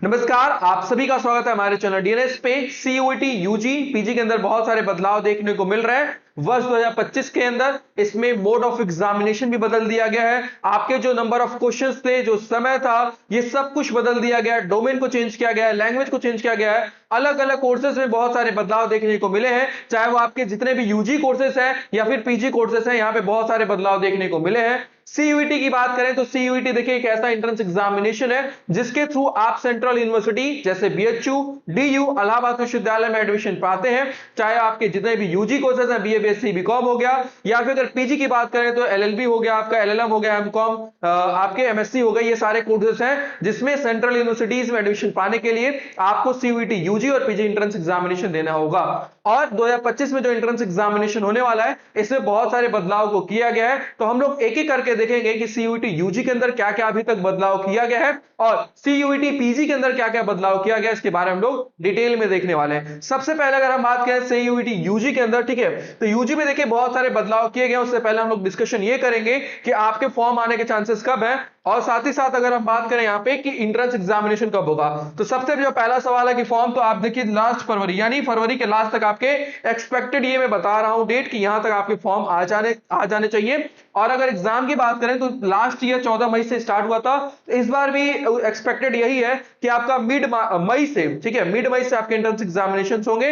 नमस्कार, आप सभी का स्वागत है हमारे चैनल डीएनएस पे। सीयूईटी यूजी पीजी के अंदर बहुत सारे बदलाव देखने को मिल रहे हैं। वर्ष 2025 के अंदर इसमें मोड ऑफ एग्जामिनेशन भी बदल दिया गया है। आपके जो नंबर ऑफ क्वेश्चंस थे, जो समय था, ये सब कुछ बदल दिया गया है। डोमेन को चेंज किया गया है, लैंग्वेज को चेंज किया गया है। अलग अलग कोर्सेज में बहुत सारे बदलाव देखने को मिले हैं, चाहे वो आपके जितने भी यूजी कोर्सेज हैं या फिर पीजी कोर्सेज हैं, यहाँ पे बहुत सारे बदलाव देखने को मिले हैं। सीयूईटी की बात करें तो सीयूईटी देखिए एक ऐसा एंट्रेंस एग्जामिनेशन है जिसके थ्रू आप सेंट्रल यूनिवर्सिटी जैसे बीएचयू, डीयू, इलाहाबाद विश्वविद्यालय में एडमिशन पाते हैं। चाहे आपके जितने भी यूजी कोर्सेज हैं, बीए, बीएससी, बीकॉम हो गया, या फिर अगर पीजी की बात करें तो एलएलबी हो गया, आपका एलएलएम हो गया, एमकॉम, आपके एमएससी हो गई, ये सारे कोर्सेज हैं जिसमें सेंट्रल यूनिवर्सिटीज में एडमिशन पाने के लिए आपको सीयूईटी यूजी और पीजी एंट्रेंस एग्जामिनेशन देना होगा। और 2025 में जो एंट्रेंस एग्जामिनेशन होने वाला है, इसमें बहुत सारे बदलाव को किया गया है। तो हम लोग एक एक करके देखेंगे कि सीयूईटी यूजी के अंदर क्या क्या अभी तक बदलाव किया गया है और सीयूईटी पीजी के अंदर क्या क्या बदलाव किया गया है, इसके बारे में हम लोग डिटेल में देखने वाले हैं। सबसे पहले अगर हम बात करें सीयूईटी यूजी के अंदर, ठीक है, तो यूजी में देखिए बहुत सारे बदलाव किए गए। उससे पहले हम लोग डिस्कशन ये करेंगे कि आपके फॉर्म आने के चांसेस कब है, और साथ ही साथ अगर हम बात करें यहाँ पे कि एंट्रेंस एग्जामिनेशन कब होगा, तो सबसे जो पहला सवाल है कि फॉर्म तो आप देखिए लास्ट फरवरी, यानी फरवरी के लास्ट तक आपके एक्सपेक्टेड, ये मैं बता रहा हूं डेट कि यहां तक आपके फॉर्म आ जाने चाहिए। और अगर एग्जाम की बात करें तो लास्ट ईयर 14 मई से स्टार्ट हुआ था, तो इस बार भी एक्सपेक्टेड यही है कि आपका मिड मई से, ठीक है, मिड मई से आपके एंट्रेंस एग्जामिनेशन होंगे।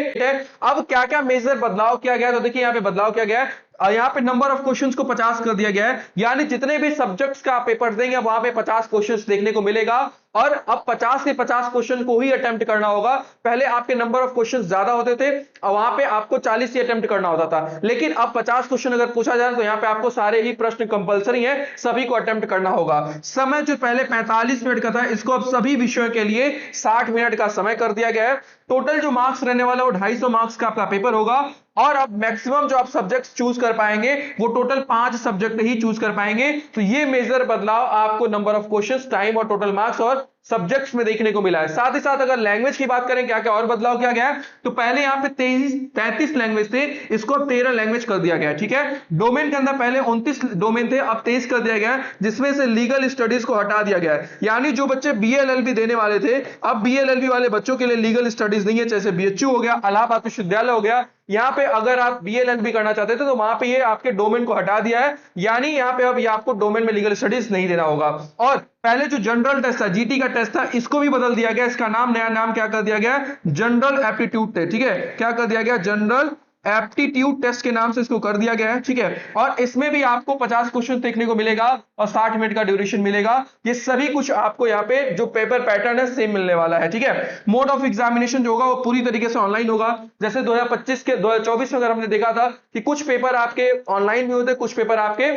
अब क्या क्या मेजर बदलाव किया गया, तो देखिए यहाँ पे बदलाव किया गया है। यहाँ पे नंबर ऑफ क्वेश्चंस को 50 कर दिया गया है, यानी जितने भी सब्जेक्ट्स का आप पेपर देंगे वहां पे 50 क्वेश्चंस देखने को मिलेगा। और अब 50 के 50 क्वेश्चन को ही अटेम्प्ट करना होगा। पहले आपके नंबर ऑफ क्वेश्चंस ज्यादा होते थे और वहां पे आपको 40 ही अटेम्प्ट करना होता था, लेकिन अब 50 क्वेश्चन अगर पूछा जाए तो यहाँ पे आपको सारे ही प्रश्न कंपलसरी है, सभी को अटेम्प्ट करना होगा। समय जो पहले 45 मिनट का था, इसको अब सभी विषयों के लिए 60 मिनट का समय कर दिया गया है। टोटल जो मार्क्स रहने वाला है वो 250 मार्क्स का आपका पेपर होगा। और अब मैक्सिमम जो आप सब्जेक्ट्स चूज कर पाएंगे वो टोटल 5 सब्जेक्ट ही चूज कर पाएंगे। तो ये मेजर बदलाव आपको नंबर ऑफ क्वेश्चंस, टाइम और टोटल मार्क्स और सब्जेक्ट्स में देखने को मिला है। साथ ही साथ अगर लैंग्वेज की बात करें क्या क्या और बदलाव किया गया है, तो पहले यहाँ पे 33 लैंग्वेज थे, इसको अब 13 लैंग्वेज कर दिया गया है, ठीक है। डोमेन के अंदर पहले 29 डोमेन थे, अब 23 कर दिया गया है, जिसमें से लीगल स्टडीज को हटा दिया गया है। यानी जो बच्चे बीएलएलबी देने वाले थे, अब बीएलएलबी वाले बच्चों के लिए लीगल स्टडीज नहीं है। जैसे बीएचयू हो गया, इलाहाबाद विश्वविद्यालय हो गया, यहाँ पे अगर आप बीएलएलबी करना चाहते थे तो वहां पे ये आपके डोमेन को हटा दिया है, यानी यहाँ पे अब ये आपको डोमेन में लीगल स्टडीज नहीं देना होगा। और पहले जो जनरल टेस्ट था, जीटी का टेस्ट था, इसको भी बदल दिया गया। इसका नाम, नया नाम क्या कर दिया गया, जनरल एप्टीट्यूड टेस्ट, ठीक है, क्या कर दिया गया, जनरल एप्टीट्यूड टेस्ट के नाम से इसको कर दिया गया है, ठीक है। और इसमें भी आपको 50 क्वेश्चन देखने को मिलेगा और 60 मिनट का ड्यूरेशन मिलेगा। ये सभी कुछ आपको यहाँ पे जो पेपर पैटर्न है सेम मिलने वाला है, ठीक है। मोड ऑफ एग्जामिनेशन जो होगा वो पूरी तरीके से ऑनलाइन होगा। जैसे 2024 में अगर हमने देखा था कि कुछ पेपर आपके ऑनलाइन भी होते, कुछ पेपर आपके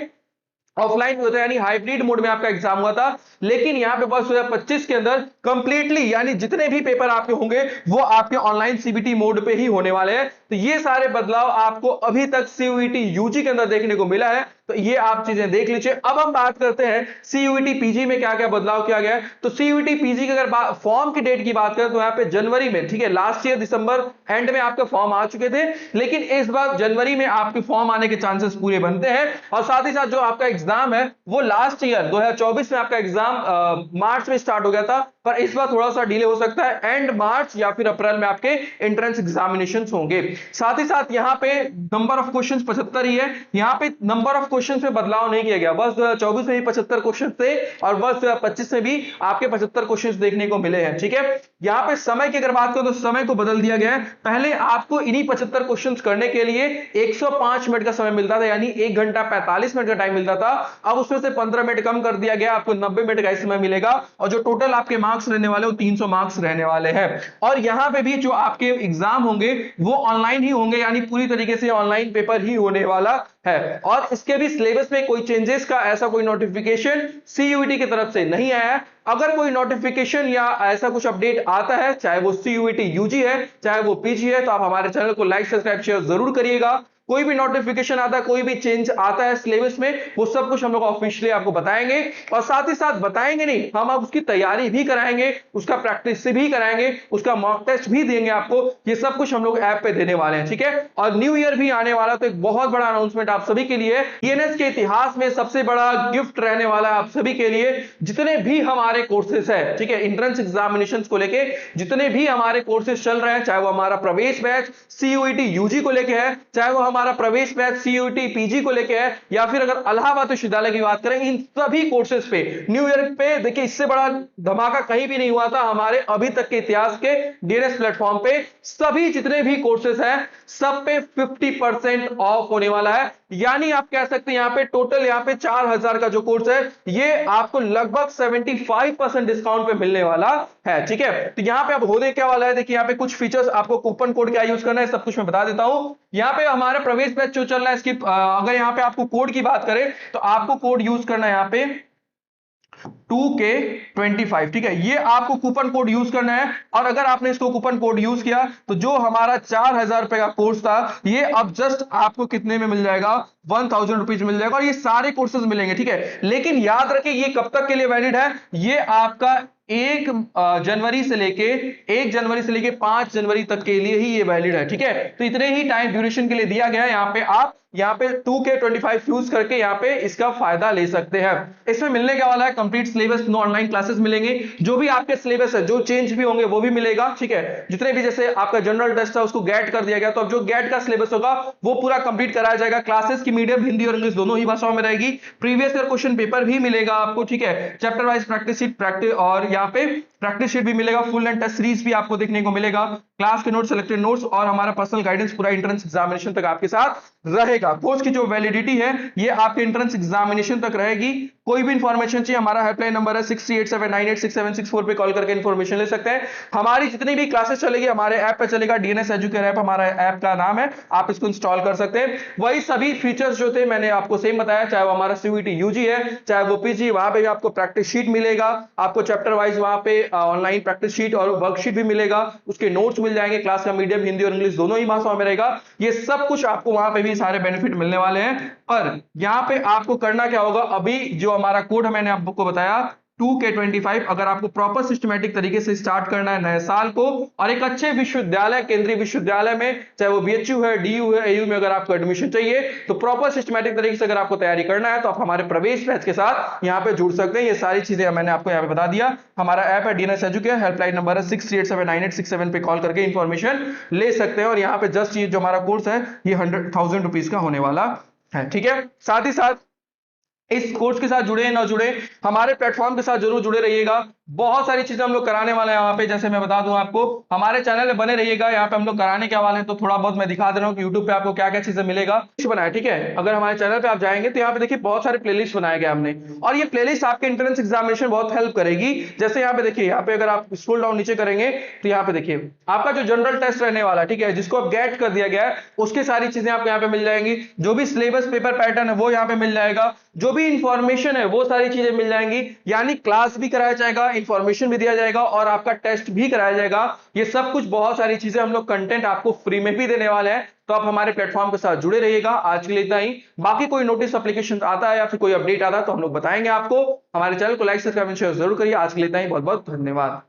ऑफलाइन भी होता है, यानी हाइब्रिड मोड में आपका एग्जाम हुआ था। लेकिन यहाँ पे बस 2025 के अंदर कंप्लीटली, यानी जितने भी पेपर आपके होंगे वो आपके ऑनलाइन सीबीटी मोड पे ही होने वाले हैं। तो ये सारे बदलाव आपको अभी तक सीयूईटी यूजी के अंदर देखने को मिला है, तो ये आप चीजें देख लीजिए। अब हम बात करते हैं सीयूईटी पीजी में क्या क्या बदलाव किया गया है। तो सीयूईटी पीजी की अगर फॉर्म की डेट की बात करें तो यहाँ पे जनवरी में, ठीक है, लास्ट ईयर दिसंबर एंड में आपके फॉर्म आ चुके थे, लेकिन इस बार जनवरी में आपके फॉर्म आने के चांसेस पूरे बनते हैं। और साथ ही साथ जो आपका एग्जाम है वो लास्ट ईयर 2024 में आपका एग्जाम मार्च में स्टार्ट हो गया था, पर इस बार थोड़ा सा डिले हो सकता है, एंड मार्च या फिर अप्रैल में आपके एंट्रेंस एग्जामिनेशन होंगे। साथ ही साथ यहाँ पे नंबर ऑफ क्वेश्चंस 75 ही है, यहाँ पे नंबर ऑफ क्वेश्चंस में बदलाव नहीं किया गया। वर्ष 2024 में भी 75 क्वेश्चन थे और वर्ष 2025 में भी आपके 75 क्वेश्चंस देखने को मिले हैं, ठीक है। यहाँ पे समय की अगर बात करें तो समय को बदल दिया गया है। पहले आपको इन्हीं 75 क्वेश्चंस करने के लिए 105 मिनट का समय मिलता था, यानी 1 घंटा 45 मिनट का टाइम मिलता था। अब उसमें से 15 मिनट कम कर दिया गया, आपको 90 मिनट का समय मिलेगा और जो टोटल आपके मार्क्स रहने वाले वो 300 मार्क्स रहने वाले हैं। और यहाँ पे भी जो आपके एग्जाम होंगे वो ऑनलाइन ही होंगे, यानी पूरी तरीके से ऑनलाइन पेपर ही होने वाला है। और इसके भी सिलेबस में कोई चेंजेस का ऐसा कोई नोटिफिकेशन सीयूईटी की तरफ से नहीं आया है। अगर कोई नोटिफिकेशन या ऐसा कुछ अपडेट आता है, चाहे वो सीयूईटी यूजी है चाहे वो पीजी है, तो आप हमारे चैनल को लाइक, सब्सक्राइब, शेयर जरूर करिएगा। कोई भी नोटिफिकेशन आता है, कोई भी चेंज आता है सिलेबस में, वो सब कुछ हम लोग ऑफिशियली आपको बताएंगे। और साथ ही साथ बताएंगे नहीं, हम अब उसकी तैयारी भी कराएंगे, उसका प्रैक्टिस से भी कराएंगे, उसका मॉक टेस्ट भी देंगे आपको। ये सब कुछ हम लोग ऐप पे देने वाले हैं, ठीक है। और न्यू ईयर भी आने वाला, तो एक बहुत बड़ा अनाउंसमेंट आप सभी के लिए, डीएनएस के इतिहास में सबसे बड़ा गिफ्ट रहने वाला है आप सभी के लिए। जितने भी हमारे कोर्सेज है, ठीक है, एंट्रेंस एग्जामिनेशंस को लेके जितने भी हमारे कोर्सेज चल रहे हैं, चाहे वो हमारा प्रवेश बैच सीयूईटी यूजी को लेके है, चाहे वो हमारा प्रवेश बैच सीयूईटी पीजी को लेके है, या फिर अगर इलाहाबाद विश्वविद्यालय की बात करें, इन सभी कोर्सेज पे न्यू ईयर पे देखिए इससे बड़ा धमाका कहीं भी नहीं हुआ था हमारे अभी तक के इतिहास के डीएनएस प्लेटफॉर्म पे। सभी जितने भी कोर्सेज हैं सब पे 50% ऑफ होने वाला है। यानी आप कह सकते हैं यहां पे टोटल यहां पे 4000 का जो कोर्स है ये आपको लगभग 75% डिस्काउंट पे मिलने वाला है, ठीक है। तो यहां पे अब होने क्या वाला है, देखिए यहां पे कुछ फीचर्स, आपको कूपन कोड क्या यूज करना है सब कुछ मैं बता देता हूं। यहां पे हमारा प्रवेश बैच जो चल रहा है इसकी अगर यहां पे आपको कोड की बात करें तो आपको कोड यूज करना है यहां पे 2K25, ठीक है। ये आपको कूपन कोड यूज करना है। और अगर आपने इसको कूपन कोड यूज किया तो जो हमारा 4000 रुपए का कोर्स था ये अब जस्ट आपको कितने में मिल जाएगा, 1000 रुपीज मिल जाएगा। और ये सारे कोर्सेज मिलेंगे, ठीक है। लेकिन याद रखें ये कब तक के लिए वैलिड है, ये आपका 1 जनवरी से लेके 5 जनवरी तक के लिए ही ये वैलिड है, ठीक है। तो इतने ही टाइम ड्यूरेशन के लिए दिया गया है। यहाँ पे आप 2K25 यूज करके यहाँ पे इसका फायदा ले सकते हैं। इसमें मिलने क्या वाला है, complete syllabus, no online classes मिलेंगे, जो भी आपके सिलेबस है जो चेंज भी होंगे वो भी मिलेगा, ठीक है। जितने भी जैसे आपका जनरल टेस्ट है उसको गेट कर दिया गया, तो अब जो गेट का सिलेबस होगा वो पूरा कंप्लीट कराया जाएगा। क्लासेस की मीडियम हिंदी और इंग्लिश दोनों ही भाषाओं में रहेगी। प्रीवियस ईयर क्वेश्चन पेपर भी मिलेगा आपको, ठीक है। चैप्टर वाइज प्रैक्टिस शीट और यहाँ पे प्रैक्टिस शीट भी मिलेगा, फुल एंड टेस्ट सीरीज भी आपको देखने को मिलेगा, क्लास के नोट्स, सिलेक्टेड नोट्स और हमारा पर्सनल गाइडेंस पूरा एंट्रेंस एग्जामिनेशन तक आपके साथ रहेगा। कोर्स की जो वैलिडिटी है ये आपके एंट्रेंस एग्जामिनेशन तक रहेगी। कोई भी इंफॉर्मेशन चाहिए, हमारा हेल्पलाइन नंबर है 6387986764 पे कॉल करके इंफॉर्मेशन ले सकते हैं। हमारी जितनी भी क्लासेस चलेगी हमारे ऐप पे चलेगा, डीएनएस एजुकेयर ऐप हमारा ऐप का नाम है, आप इसको इंस्टॉल कर सकते हैं। वही सभी फीचर्स जो थे मैंने आपको सेम बताया, चाहे वो हमारा सीयूईटी यूजी है चाहे वो पीजी, वहां पे आपको प्रैक्टिस शीट मिलेगा, आपको चैप्टर वाइज वहां पे ऑनलाइन प्रैक्टिस शीट और वर्कशीट भी मिलेगा, उसके नोट्स मिल जाएंगे, क्लास का मीडियम हिंदी और इंग्लिश दोनों ही भाषाओं में रहेगा। ये सब कुछ आपको वहां पे भी सारे बेनिफिट मिलने वाले हैं। पर यहां पे आपको करना क्या होगा, अभी जो हमारा कोड है मैंने आपको बताया 2K25, अगर आपको प्रॉपर सिस्टमैटिक तरीके से स्टार्ट करना है नए साल को और एक अच्छे विश्वविद्यालय, केंद्रीय विश्वविद्यालय में, चाहे वो बीएचयू है, डीयू है, एयू में अगर आपको एडमिशन चाहिए, तो प्रॉपर सिस्टमैटिक तरीके से अगर आपको तैयारी करना है तो आप हमारे प्रवेश बैच के साथ यहाँ पे जुड़ सकते हैं। ये सारी चीजें मैंने आपको यहाँ पे बता दिया। हमारा ऐप है डीएनएस एजुकेयर, हेल्पलाइन नंबर है 63879867 पे कॉल करके इंफॉर्मेशन ले सकते हैं। और यहाँ पे जस्ट ये जो हमारा कोर्स है ये 100,000 रुपीज का होने वाला है, ठीक है। साथ ही साथ इस कोर्स के साथ जुड़े ना जुड़े, हमारे प्लेटफॉर्म के साथ जरूर जुड़े रहिएगा। बहुत सारी चीजें हम लोग कराने वाले हैं यहाँ पे, जैसे मैं बता दूं आपको, हमारे चैनल में बने रहिएगा। यहाँ पे हम लोग कराने क्या वाले हैं तो थोड़ा बहुत मैं दिखा दे रहा हूँ कि यूट्यूब पे आपको क्या क्या चीजें मिलेगा बनाया, ठीक है। अगर हमारे चैनल पे आप जाएंगे तो यहाँ पे देखिए बहुत सारे प्लेलिस्ट बनाए गए हमने, और ये प्लेलिस्ट आपके एंट्रेंस एग्जामिनेशन बहुत हेल्प करेगी। जैसे यहाँ पे देखिए, यहाँ पे अगर आप स्क्रॉल डाउन नीचे करेंगे तो यहाँ पे देखिए आपका जो जनरल टेस्ट रहने वाला, ठीक है, जिसको अब गेट कर दिया गया है, उसकी सारी चीजें आपको यहाँ पे मिल जाएंगी। जो भी सिलेबस पेपर पैटर्न है वो यहाँ पे मिल जाएगा, जो भी इंफॉर्मेशन है वो सारी चीजें मिल जाएंगी। यानी क्लास भी कराया जाएगा, इंफॉर्मेशन भी दिया जाएगा और आपका टेस्ट भी कराया जाएगा। ये सब कुछ बहुत सारी चीजें हम लोग कंटेंट आपको फ्री में भी देने वाले हैं, तो आप हमारे प्लेटफॉर्म के साथ जुड़े रहिएगा। आज के लिए इतना ही। बाकी कोई नोटिस एप्लीकेशन आता है या फिर कोई अपडेट आता है तो हम लोग बताएंगे आपको। हमारे चैनल को लाइक सब्सक्राइब शेयर जरूर करिए। आज के लिए इतना ही, बहुत बहुत धन्यवाद।